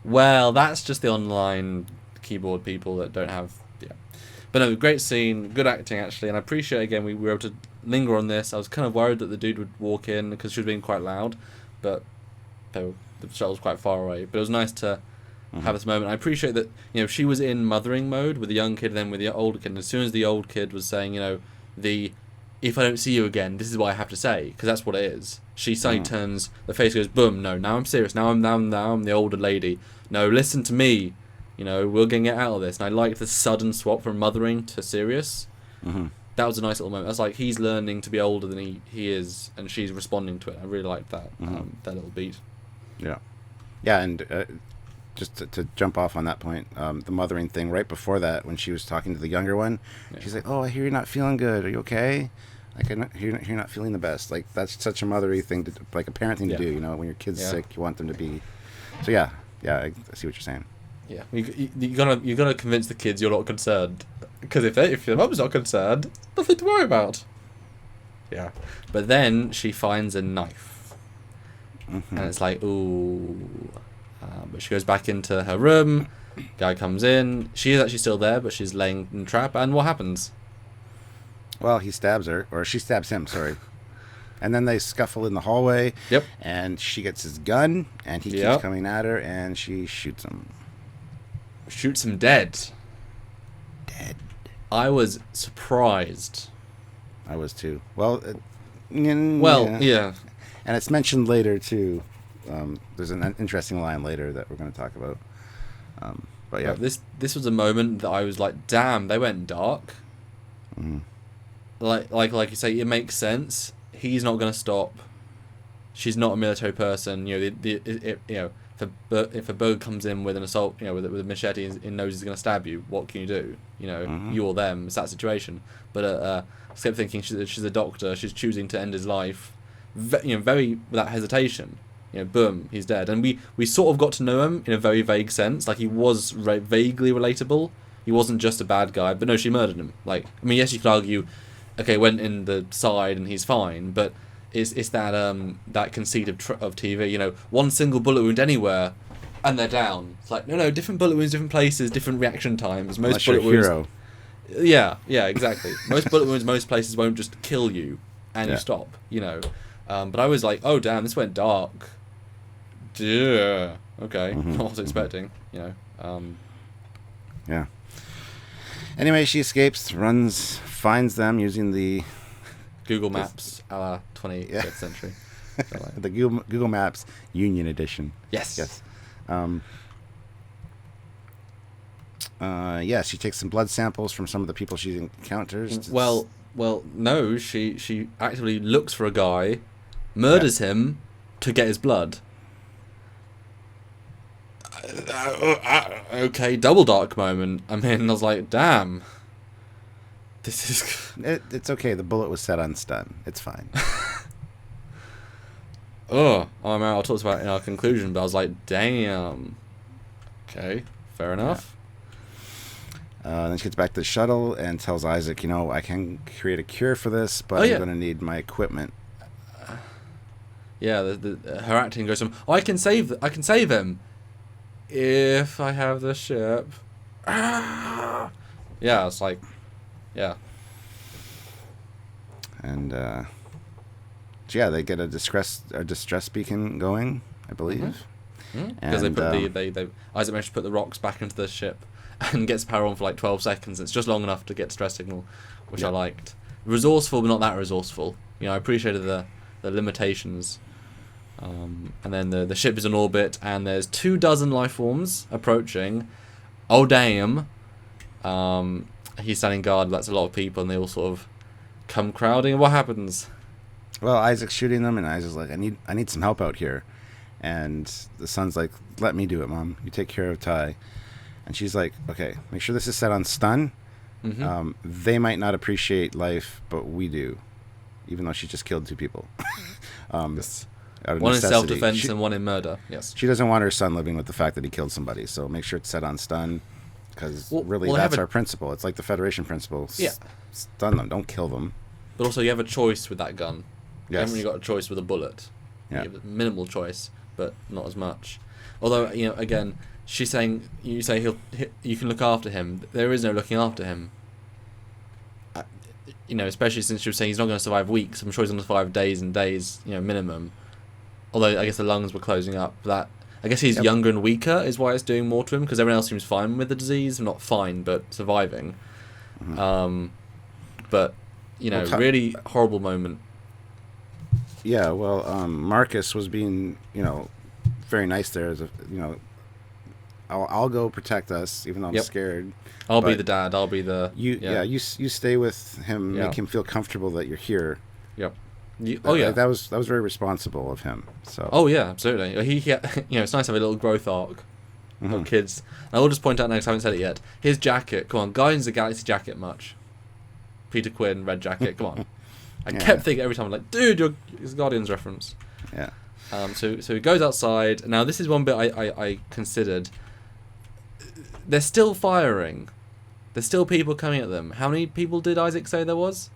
Well, that's just the online keyboard people that don't have. Yeah, but no, great scene, good acting actually, and I appreciate again we were able to linger on this. I was kind of worried that the dude would walk in because she was being quite loud, but the shuttle was quite far away. But it was nice to have this moment. I appreciate that, you know, she was in mothering mode with the young kid and then with the older kid. And as soon as the old kid was saying, you know, if I don't see you again, this is what I have to say, because that's what it is. She suddenly turns, the face goes, boom, no, now I'm serious. Now I'm the older lady. No, listen to me. You know, we're going to get out of this. And I liked the sudden swap from mothering to serious. Mm-hmm. That was a nice little moment. That's like he's learning to be older than he is, and she's responding to it. I really liked that, that little beat. Yeah. Yeah, and just to jump off on that point, the mothering thing, right before that, when she was talking to the younger one, she's like, oh, I hear you're not feeling good. Are you okay? Like, I hear you're not feeling the best. Like, that's such a motherly thing, like a parent thing to do, you know? When your kid's sick, you want them to be... So, yeah, I see what you're saying. Yeah, you gotta convince the kids you're not concerned, because if your mum's not concerned, nothing to worry about. Yeah, but then she finds a knife, and it's like, ooh. But she goes back into her room. Guy comes in. She is actually still there, but she's laying in the trap. And what happens? Well, he stabs her, or she stabs him. Sorry. And then they scuffle in the hallway. Yep. And she gets his gun, and he keeps coming at her, and she shoots him. Shoots him dead. Dead. I was surprised. I was too. Well, yeah. And it's mentioned later too. There's an interesting line later that we're going to talk about. But yeah, this was a moment that I was like, damn, they went dark. Mm-hmm. Like you say, it makes sense. He's not going to stop. She's not a military person. You know, if a bird comes in with an assault, you know, with a machete and knows he's going to stab you, what can you do? You know, you or them. It's that situation. But I kept thinking she's a doctor. She's choosing to end his life, very without hesitation. You know, boom, he's dead. And we sort of got to know him in a very vague sense. Like, he was vaguely relatable. He wasn't just a bad guy. But no, she murdered him. Like, I mean, yes, you could argue, okay, went in the side and he's fine. But it's that conceit of TV. You know, one single bullet wound anywhere, and they're down. It's like, no, different bullet wounds, different places, different reaction times. Most bullet wounds. Hero. Yeah, exactly. Most bullet wounds, most places won't just kill you and you stop. You know, but I was like, oh damn, this went dark. Yeah. Okay. Not what I was expecting. You know. Yeah. Anyway, she escapes, finds them using the Google Maps a la 25th century. The Google Maps Union Edition. Yes. She takes some blood samples from some of the people she encounters. Well, no. She actively looks for a guy, murders him to get his blood. Okay, double dark moment. I mean, I was like, damn. This is... It's okay. The bullet was set on stun. It's fine. I mean, I'll talk about it in our conclusion, but I was like, damn. Okay, fair enough. Then she gets back to the shuttle and tells Isaac, you know, I can create a cure for this, but I'm going to need my equipment. Her acting goes from, I can save him if I have the ship. Yeah, it's like, yeah. And they get a distress beacon going, I believe. Because they put Isaac managed to put the rocks back into the ship and gets power on for like 12 seconds. It's just long enough to get distress signal, which I liked. Resourceful, but not that resourceful. You know, I appreciated the limitations. And then the ship is in orbit, and there's 24 life forms approaching. Oh damn! He's standing guard. That's a lot of people, and they all sort of come crowding. And what happens? Well, Isaac's shooting them, and Isaac's like, I need some help out here. And the son's like, let me do it, Mom. You take care of Ty. And she's like, okay, make sure this is set on stun. They might not appreciate life, but we do. even though she just killed 2 people. Yes. Out of One in necessity. self-defense and one in murder. Yes. She doesn't want her son living with the fact that he killed somebody, so make sure it's set on stun, because really that's our principle. It's like the Federation principle. Yeah. Stun them, don't kill them. But also, you have a choice with that gun. You Yes. haven't really got a choice with a bullet. Yeah. You have a minimal choice, but not as much. Although, again, she's saying, you say you can look after him. There is no looking after him. Especially since she was saying he's not going to survive weeks. I'm sure he's going to survive days and days, minimum. Although I guess the lungs were closing up. I guess he's younger and weaker is why it's doing more to him, because everyone else seems fine with the disease. Not fine, but surviving. Mm-hmm. But, really horrible moment. Yeah, well, Marcus was being, very nice there. As I'll go protect us, even though I'm scared. I'll be the dad. I'll be the... You stay with him, make him feel comfortable that you're here. Yep. That was very responsible of him. So. Oh yeah, absolutely. He it's nice to have a little growth arc. For kids. And I will just point out now, because I haven't said it yet. His jacket. Come on, Guardians of the Galaxy jacket much. Peter Quinn, red jacket. Come on. I kept thinking every time, like, dude, it's a Guardians reference. Yeah. So he goes outside. Now this is one bit I considered. They're still firing. There's still people coming at them. How many people did Isaac say there was?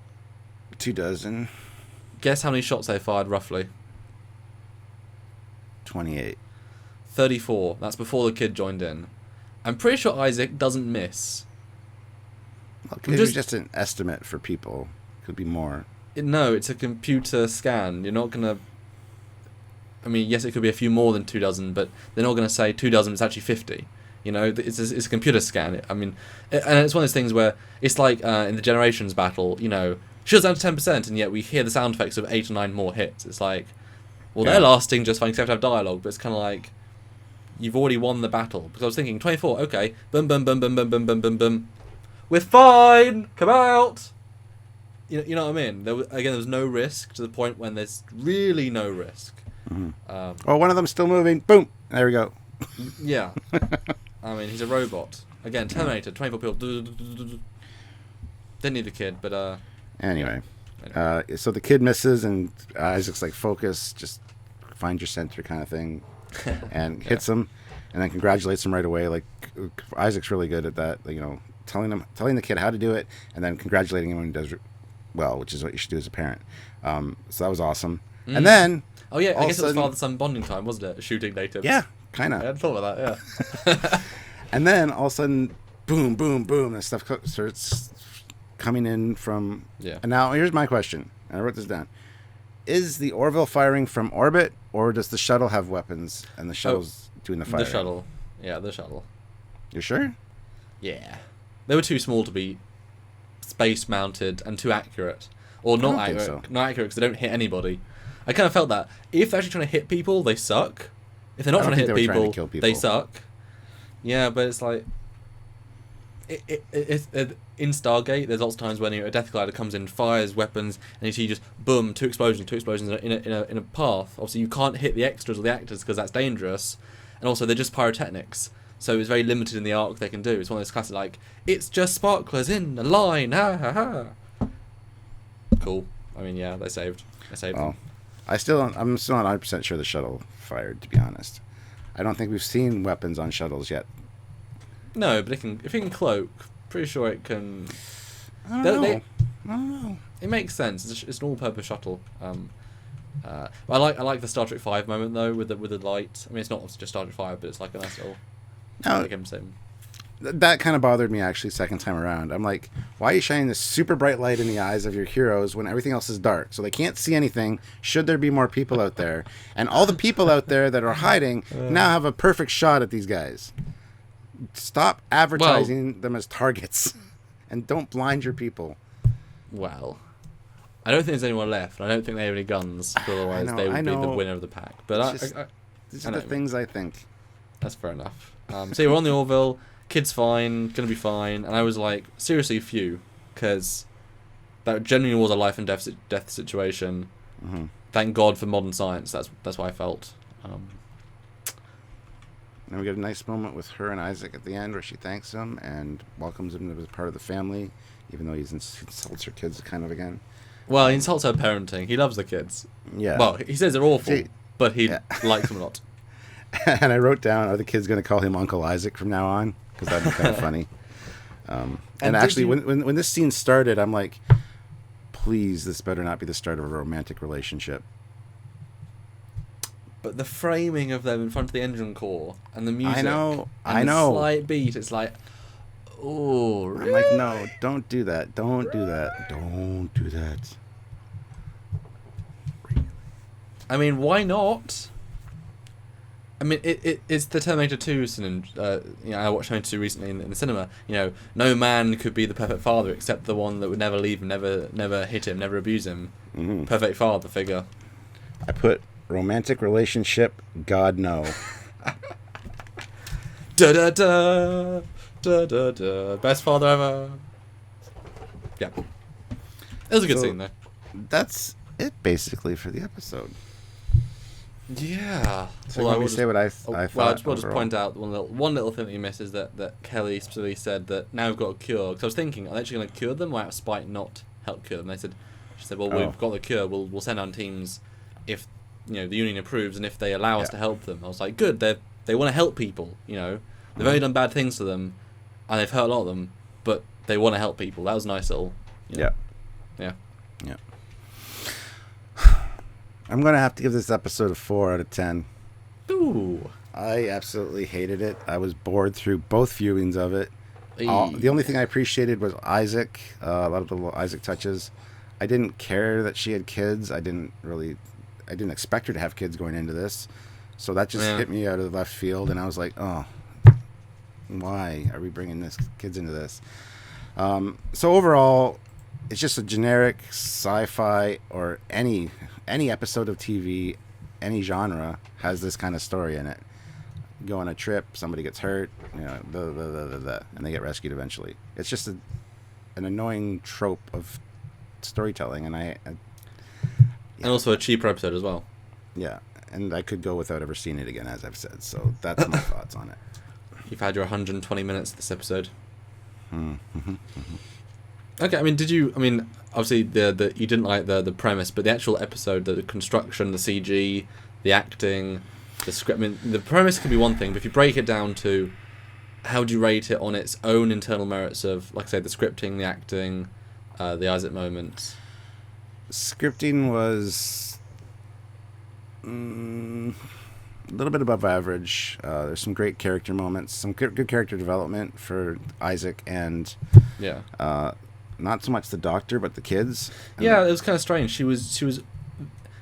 24. Guess how many shots they fired, roughly? 28. 34. That's before the kid joined in. I'm pretty sure Isaac doesn't miss. Well, it's just an estimate for people. Could be more. No, it's a computer scan. You're not going to... I mean, yes, it could be a few more than 24, but they're not going to say 24, it's actually 50. It's a computer scan. I mean, and it's one of those things where it's like in the Generations battle, she was down to 10%, and yet we hear the sound effects of 8 or 9 more hits. It's like, well, they're lasting just fine, except to have dialogue, but it's kind of like, you've already won the battle. Because I was thinking, 24, okay, boom, boom, boom, boom, boom, boom, boom, boom, boom. We're fine! Come out! You know what I mean? There was no risk to the point when there's really no risk. Mm-hmm. One of them's still moving. Boom! There we go. Yeah. I mean, he's a robot. Again, Terminator, 24 people. Didn't need the kid, but... Anyway. So the kid misses, and Isaac's like, focus, just find your center kind of thing. And hits him, and then congratulates him right away. Like, Isaac's really good at that, telling the kid how to do it, and then congratulating him when he does well, which is what you should do as a parent. So that was awesome. And then... Oh, yeah, I guess it was father-son bonding time, wasn't it? Shooting natives. Yeah, kind of. I hadn't thought about that, yeah. And then, all of a sudden, boom, boom, boom, and stuff starts coming in from... Yeah. And now, here's my question. I wrote this down. Is the Orville firing from orbit, or does the shuttle have weapons, and the shuttle's doing the firing? The shuttle. Yeah, the shuttle. You sure? Yeah. They were too small to be space-mounted and too accurate. Or not accurate. So. Not accurate because they don't hit anybody. I kind of felt that. If they're actually trying to hit people, they suck. If they're not trying to hit people, they suck. Yeah, but it's like... in Stargate, there's lots of times when a Death Glider comes in, fires weapons, and you see just, boom, two explosions in a path. Obviously, you can't hit the extras or the actors because that's dangerous. And also, they're just pyrotechnics. So it's very limited in the arc they can do. It's one of those classic, like, it's just sparklers in a line, ha ha ha. Cool. I mean, yeah, they saved them. I'm still not 100% sure the shuttle fired, to be honest. I don't think we've seen weapons on shuttles yet. No, but if it can cloak, pretty sure it can... I don't know. It makes sense. It's an all-purpose shuttle. I like the Star Trek 5 moment, though, with the light. I mean, it's not just Star Trek 5, but it's like a nice little... That kind of bothered me, actually, second time around. I'm like, why are you shining this super bright light in the eyes of your heroes when everything else is dark? So they can't see anything, should there be more people out there. And all the people out there that are hiding now have a perfect shot at these guys. Stop advertising them as targets. And don't blind your people. Well, I don't think there's anyone left. I don't think they have any guns. Otherwise, they would be the winner of the pack. But these are the things I think. That's fair enough. So we're on the Orville. Kid's fine, gonna be fine, and I was like, seriously, phew, because that genuinely was a life and death situation. Mm-hmm. Thank God for modern science. That's what I felt. And we get a nice moment with her and Isaac at the end, where she thanks him and welcomes him as part of the family, even though he insults her kids kind of again. Well, he insults her parenting. He loves the kids. Yeah. Well, he says they're awful, See, but he yeah. likes them a lot. And I wrote down, are the kids going to call him Uncle Isaac from now on? Because that'd be kind of funny. And actually, when this scene started, I'm like, please, this better not be the start of a romantic relationship. But the framing of them in front of the engine core and the music, I know. The slight beat, it's like, oh, really? I'm like, no, don't do that. Don't do that. Don't do that. I mean, why not? I mean, it's the Terminator 2 syndrome. I watched Terminator 2 recently in the cinema. No man could be the perfect father except the one that would never leave him, never hit him, never abuse him. Mm-hmm. Perfect father figure. I put romantic relationship, God no. Da da da da da da. Best father ever. Yeah. It was a good scene though. That's it basically for the episode. Yeah. So let me say what I thought. Well, I'll just point out one little thing that you missed is that Kelly specifically said that now we've got a cure. Because I was thinking, are they actually going to cure them or out of spite not help cure them? She said, well, we've got the cure. We'll send on teams if the union approves and if they allow us to help them. I was like, good. They want to help people. They've only done bad things to them, and they've hurt a lot of them, but they want to help people. That was a nice little. Yeah. I'm going to have to give this episode a 4 out of 10. Ooh. I absolutely hated it. I was bored through both viewings of it. The only thing I appreciated was Isaac, a lot of the little Isaac touches. I didn't care that she had kids. I didn't expect her to have kids going into this. So that just hit me out of the left field, and I was like, oh, why are we bringing kids into this? So overall, it's just a generic sci-fi or any episode of TV, any genre has this kind of story in it. You go on a trip, somebody gets hurt, and they get rescued eventually. It's just an annoying trope of storytelling, and and also a cheaper episode as well. Yeah, and I could go without ever seeing it again, as I've said. So that's my thoughts on it. You've had your 120 minutes this episode. Mm-hmm. Okay, obviously you didn't like the premise, but the actual episode, the construction, the CG, the acting, the script. The premise could be one thing, but if you break it down to how do you rate it on its own internal merits of, like I say, the scripting, the acting, the Isaac moments? Scripting was a little bit above average. There's some great character moments, some good character development for Isaac, and not so much the doctor, but the kids. Yeah, it was kind of strange. She was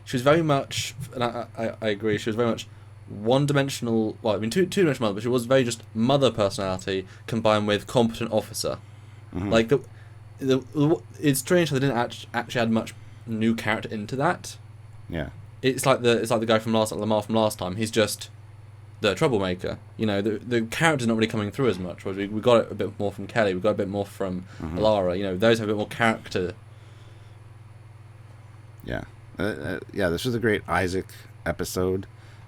very much, and I agree. She was very much one-dimensional. Well, I mean, two-dimensional mother, but she was very just mother personality combined with competent officer. Mm-hmm. Like it's strange that they didn't actually add much new character into that. Yeah. It's like the guy from Lamar from last time. He's just the troublemaker. The character's not really coming through as much. We got it a bit more from Kelly. We got a bit more from Lara. Those have a bit more character. Yeah, This was a great Isaac episode.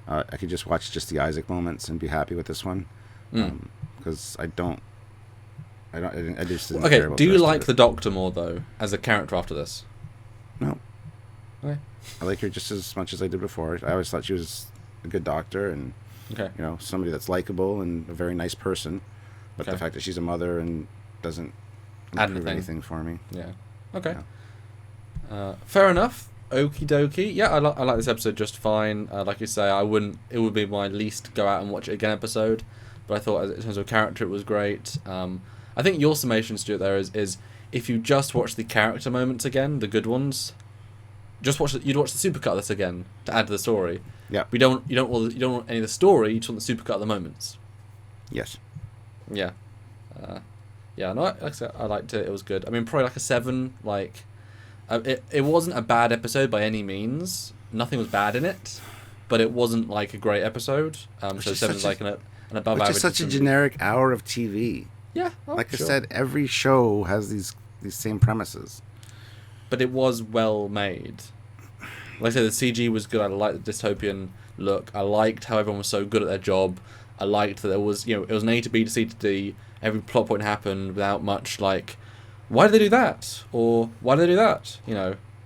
I could just watch just the Isaac moments and be happy with this one. Because I just didn't care about do you like the Doctor more though as a character after this? No. Okay. I like her just as much as I did before. I always thought she was a good doctor and somebody that's likable and a very nice person. But the fact that she's a mother and doesn't improve anything for me. Yeah. Okay. Yeah. Fair enough. Okie dokie. Yeah, I like this episode just fine. Like you say, it would be my least go out and watch it again episode. But I thought in terms of character, it was great. I think your summation, Stuart, there is if you just watch the character moments again, the good ones, you'd watch the supercut of this again to add to the story. Yeah. You don't want any of the story. You just want the supercut of the moments. Yes. Yeah. No, like I said, I liked it. It was good. I mean, probably like a 7. Like, it wasn't a bad episode by any means. Nothing was bad in it, but it wasn't like a great episode. So 7's like an above average. Which is such a generic hour of TV. Yeah. I said, every show has these same premises. But it was well made. Like I said, the CG was good. I liked the dystopian look. I liked how everyone was so good at their job. I liked that there was, it was an A to B to C to D. Every plot point happened without much like, why did they do that? Or why did they do that?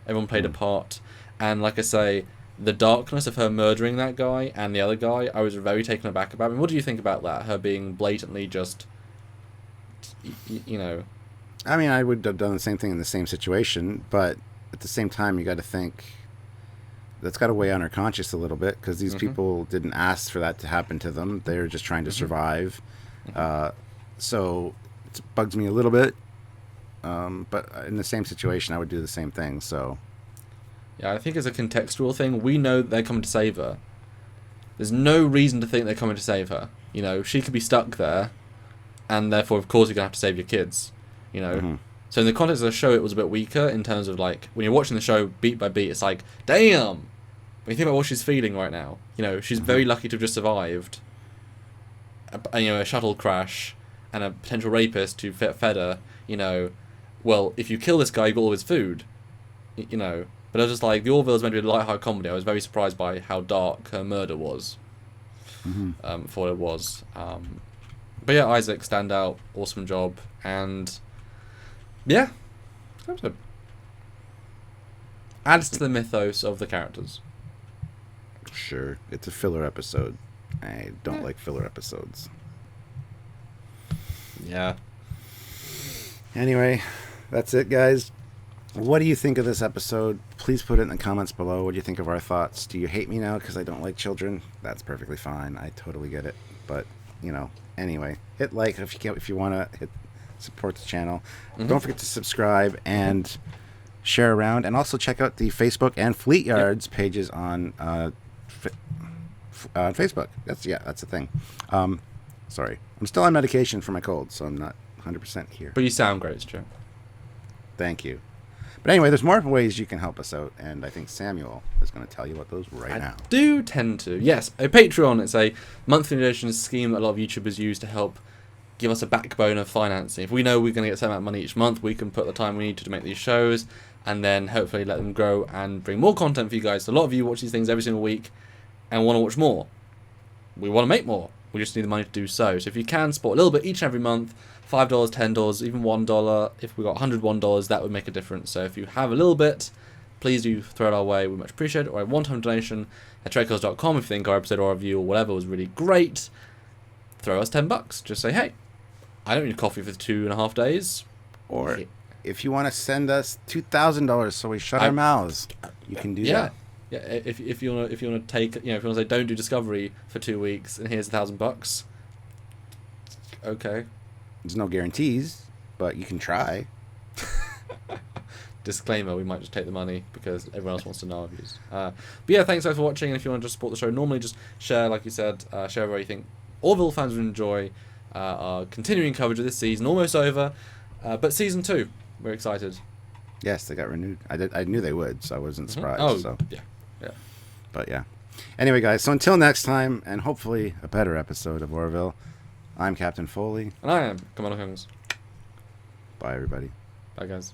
Everyone played a part. And like I say, the darkness of her murdering that guy and the other guy, I was very taken aback about. I mean, what do you think about that? Her being blatantly just, you know... I mean, I would have done the same thing in the same situation, but at the same time, you got to think that's got to weigh on her conscience a little bit, because these people didn't ask for that to happen to them. They're just trying to survive. So it bugs me a little bit. But in the same situation, I would do the same thing. So yeah, I think it's a contextual thing. We know that they're coming to save her. There's no reason to think they're coming to save her. You know, she could be stuck there, and therefore, of course, you're gonna have to save your kids. You know. So in the context of the show, it was a bit weaker in terms of, like, when you're watching the show beat by beat, it's like, damn! When you think about what she's feeling right now, you know, she's very lucky to have just survived a shuttle crash and a potential rapist who fed her, you know. Well, if you kill this guy, you got all his food, you know. But I was just like, the Orville is meant to be a light-hearted comedy. I was very surprised by how dark her murder was, for what it was. But yeah, Isaac, standout, awesome job, and yeah, episode adds to the mythos of the characters. Sure, it's a filler episode. I don't like filler episodes. Yeah. Anyway, that's it, guys. What do you think of this episode? Please put it in the comments below. What do you think of our thoughts? Do you hate me now because I don't like children? That's perfectly fine. I totally get it. But, you know, anyway, hit like if you want to support the channel. Don't forget to subscribe and share around. And also check out the Facebook and Fleetyards pages on Facebook. That's the thing. Sorry. I'm still on medication for my cold, so I'm not 100% here. But you sound great, Stu. Thank you. But anyway, there's more ways you can help us out, and I think Samuel is going to tell you what those now. I do tend to. Yes, a Patreon. It's a monthly donation scheme that a lot of YouTubers use to help give us a backbone of financing. If we know we're going to get a certain amount of money each month, we can put the time we need to make these shows, and then hopefully let them grow and bring more content for you guys. So a lot of you watch these things every single week and want to watch more. We want to make more. We just need the money to do so. So if you can support a little bit each and every month, $5, $10, even $1. If we got $101, that would make a difference. So if you have a little bit, please do throw it our way. We much appreciate it. Or a one-time donation at Trekyards.com if you think our episode or review or whatever was really great. Throw us $10. Just say, hey, I don't need coffee for 2.5 days. Or if you want to send us $2,000 so we shut our mouths, you can do that. Yeah, if you want to take, if you want to say don't do Discovery for 2 weeks and here's $1,000. Okay. There's no guarantees, but you can try. Disclaimer, we might just take the money because everyone else wants to know our views. But yeah, thanks guys for watching, and if you want to just support the show, normally just share, like you said, share where you think Orville fans would enjoy our continuing coverage of this season, almost over, but season 2, we're excited. Yes, they got renewed. I knew they would, so I wasn't surprised. Oh, so. yeah. But yeah. Anyway, guys, so until next time, and hopefully a better episode of Orville, I'm Captain Foley. And I am Commander Kings. Bye, everybody. Bye, guys.